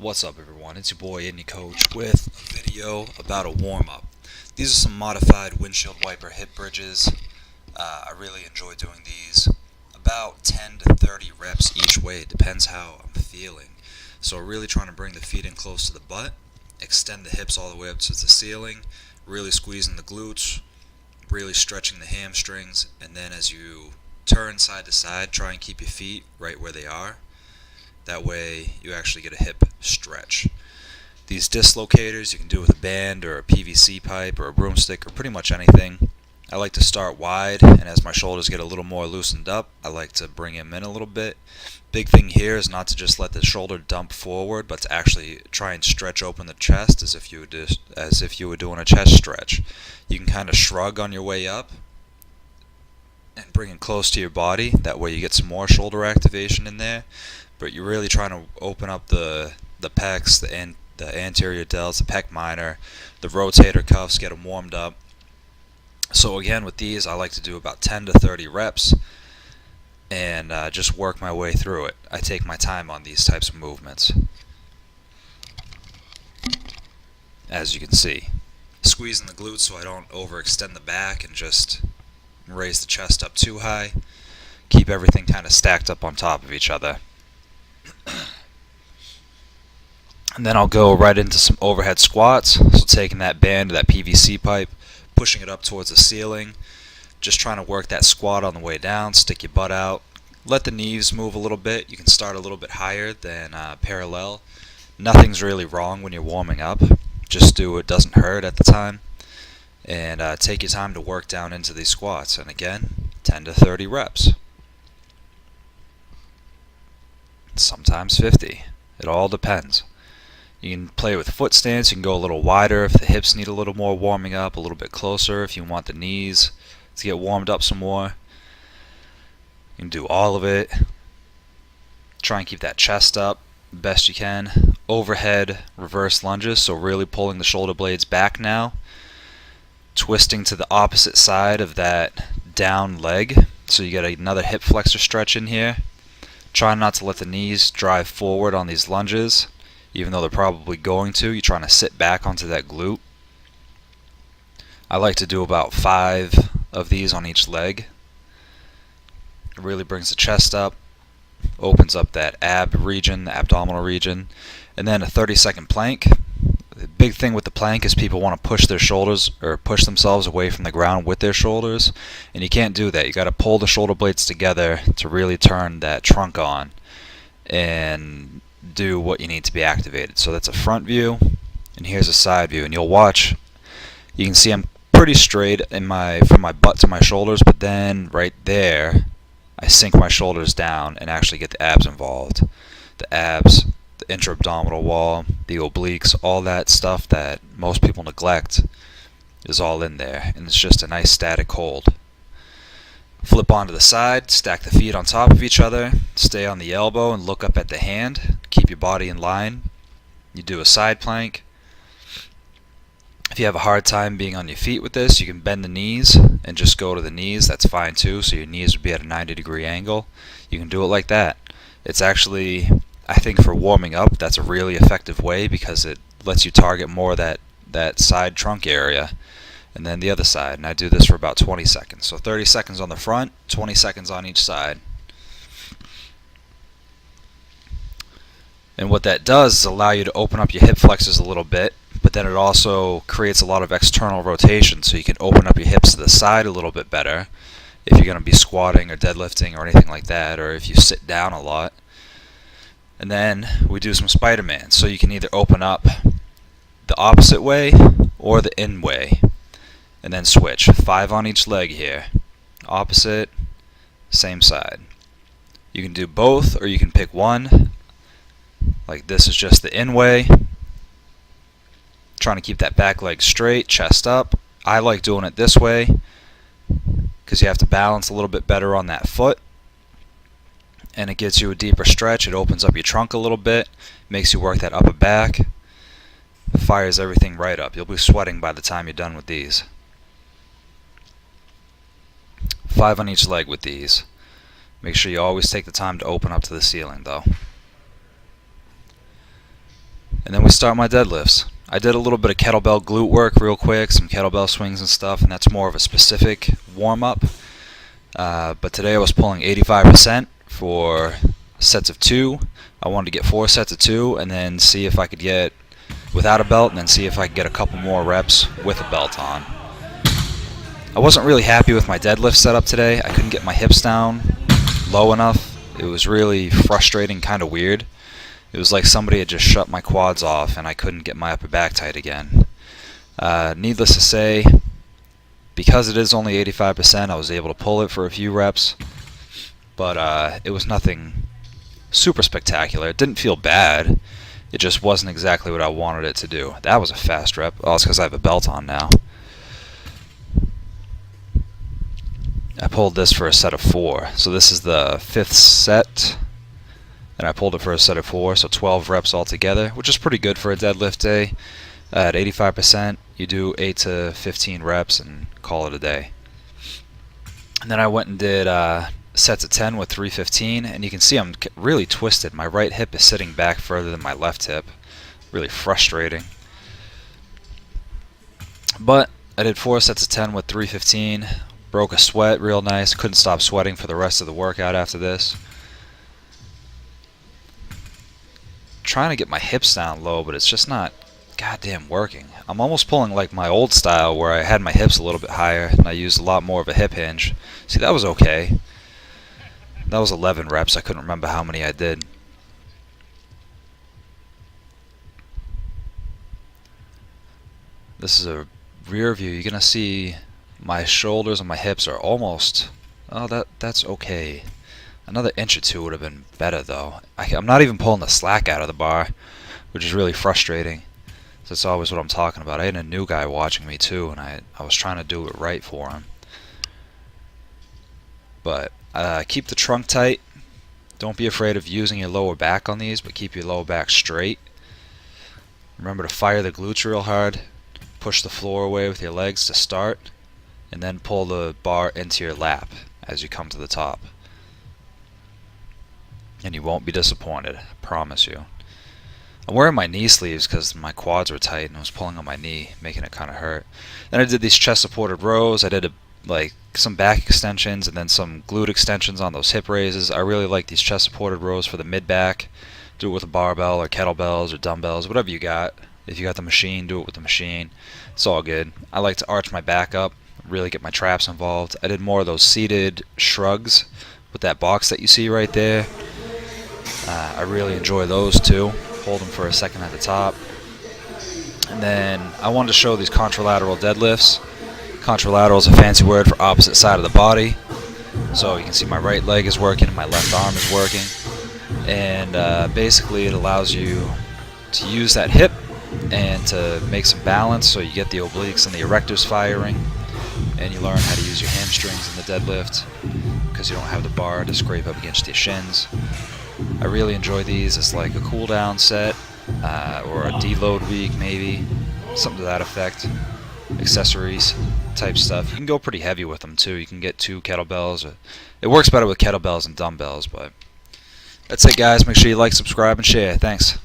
What's up everyone, it's your boy Indie Coach with a video about a warm-up. These are some modified windshield wiper hip bridges. I really enjoy doing these. About 10 to 30 reps each way, it depends how I'm feeling. So really trying to bring the feet in close to the butt, extend the hips all the way up to the ceiling, really squeezing the glutes, really stretching the hamstrings, and then as you turn side to side, try and keep your feet right where they are. That way you actually get a hip stretch. These dislocators you can do with a band or a PVC pipe or a broomstick or pretty much anything. I like to start wide, and as my shoulders get a little more loosened up, I like to bring them in a little bit. Big thing here is not to just let the shoulder dump forward, but to actually try and stretch open the chest as if you were doing a chest stretch. You can kind of shrug on your way up and bring it close to your body. That way you get some more shoulder activation in there. But you're really trying to open up the pecs, the anterior delts, the pec minor, the rotator cuffs, get them warmed up. So again, with these, I like to do about 10 to 30 reps and just work my way through it. I take my time on these types of movements. As you can see, squeezing the glutes so I don't overextend the back and just raise the chest up too high. Keep everything kind of stacked up on top of each other. And then I'll go right into some overhead squats. So taking that band, that PVC pipe, pushing it up towards the ceiling, just trying to work that squat on the way down, stick your butt out, let the knees move a little bit. You can start a little bit higher than parallel. Nothing's really wrong when you're warming up. Just do it, doesn't hurt at the time. And take your time to work down into these squats. And again, 10 to 30 reps. Sometimes 50. It all depends. You can play with foot stance. You can go a little wider if the hips need a little more warming up, a little bit closer if you want the knees to get warmed up some more. You can do all of it. Try and keep that chest up the best you can. Overhead reverse lunges, so really pulling the shoulder blades back now. Twisting to the opposite side of that down leg, so you get another hip flexor stretch in here. Try not to let the knees drive forward on these lunges, even though they're probably going to. You're trying to sit back onto that glute. I like to do about 5 of these on each leg. It really brings the chest up, opens up that ab region, the abdominal region. And then a 30-second plank. The big thing with the plank is people want to push their shoulders or push themselves away from the ground with their shoulders, and you can't do that. You got to pull the shoulder blades together to really turn that trunk on and do what you need to be activated. So that's a front view, and here's a side view, and you'll watch. You can see I'm pretty straight in from my butt to my shoulders, but then right there I sink my shoulders down and actually get the abs involved. The abs, the intra-abdominal wall, the obliques, all that stuff that most people neglect is all in there, and it's just a nice static hold. Flip onto the side, stack the feet on top of each other, stay on the elbow and look up at the hand, keep your body in line. You do a side plank. If you have a hard time being on your feet with this, you can bend the knees and just go to the knees. That's fine too, so your knees would be at a 90-degree angle. You can do it like that. It's actually, I think for warming up, that's a really effective way because it lets you target more of that side trunk area and then the other side. And I do this for about 20 seconds. So 30 seconds on the front, 20 seconds on each side. And what that does is allow you to open up your hip flexors a little bit, but then it also creates a lot of external rotation, so you can open up your hips to the side a little bit better if you're going to be squatting or deadlifting or anything like that, or if you sit down a lot. And then we do some Spider-Man, so you can either open up the opposite way or the in way, and then switch. 5 on each leg here. Opposite, same side. You can do both, or you can pick one. Like this is just the in way. Trying to keep that back leg straight, chest up. I like doing it this way because you have to balance a little bit better on that foot, and it gets you a deeper stretch. It opens up your trunk a little bit, makes you work that upper back, fires everything right up. You'll be sweating by the time you're done with these. 5 on each leg with these. Make sure you always take the time to open up to the ceiling though. And then we start my deadlifts. I did a little bit of kettlebell glute work real quick, some kettlebell swings and stuff, and that's more of a specific warm-up. But today I was pulling 85% for sets of 2. I wanted to get 4 sets of 2 and then see if I could get without a belt, and then see if I could get a couple more reps with a belt on. I wasn't really happy with my deadlift setup today. I couldn't get my hips down low enough. It was really frustrating, kind of weird. It was like somebody had just shut my quads off and I couldn't get my upper back tight again. Needless to say, because it is only 85%, I was able to pull it for a few reps, but it was nothing super spectacular. It didn't feel bad. It just wasn't exactly what I wanted it to do. That was a fast rep. Oh, it's because I have a belt on now. I pulled this for a set of 4. So this is the 5th set, and I pulled it for a set of 4, so 12 reps altogether, which is pretty good for a deadlift day. At 85%, you do 8 to 15 reps and call it a day. And then I went and did sets of 10 with 315, and you can see I'm really twisted. My right hip is sitting back further than my left hip. Really frustrating. But I did 4 sets of 10 with 315. Broke a sweat real nice. Couldn't stop sweating for the rest of the workout after this. Trying to get my hips down low, but it's just not goddamn working. I'm almost pulling like my old style where I had my hips a little bit higher and I used a lot more of a hip hinge. See, that was okay. That was 11 reps. I couldn't remember how many I did. This is a rear view. You're gonna see my shoulders and my hips are almost, oh, that's okay. Another inch or two would have been better though. I'm not even pulling the slack out of the bar, which is really frustrating. So that's always what I'm talking about. I had a new guy watching me too, and I was trying to do it right for him. But keep the trunk tight. Don't be afraid of using your lower back on these, but keep your lower back straight. Remember to fire the glutes real hard. Push the floor away with your legs to start, and then pull the bar into your lap as you come to the top. And you won't be disappointed, I promise you. I'm wearing my knee sleeves because my quads were tight and I was pulling on my knee, making it kind of hurt. Then I did these chest supported rows. I did like some back extensions and then some glute extensions on those hip raises. I really like these chest supported rows for the mid back. Do it with a barbell or kettlebells or dumbbells, whatever you got. If you got the machine, do it with the machine. It's all good. I like to arch my back up, really get my traps involved. I did more of those seated shrugs with that box that you see right there. I really enjoy those too. Hold them for a second at the top. And then I wanted to show these contralateral deadlifts. Contralateral is a fancy word for opposite side of the body. So you can see my right leg is working and my left arm is working. And basically it allows you to use that hip and to make some balance, so you get the obliques and the erectors firing, and you learn how to use your hamstrings in the deadlift because you don't have the bar to scrape up against your shins. I really enjoy these. It's like a cool down set or a deload week maybe, something to that effect. Accessories type stuff. You can go pretty heavy with them too. You can get 2 kettlebells. It works better with kettlebells and dumbbells, but that's it guys. Make sure you like, subscribe, and share. Thanks.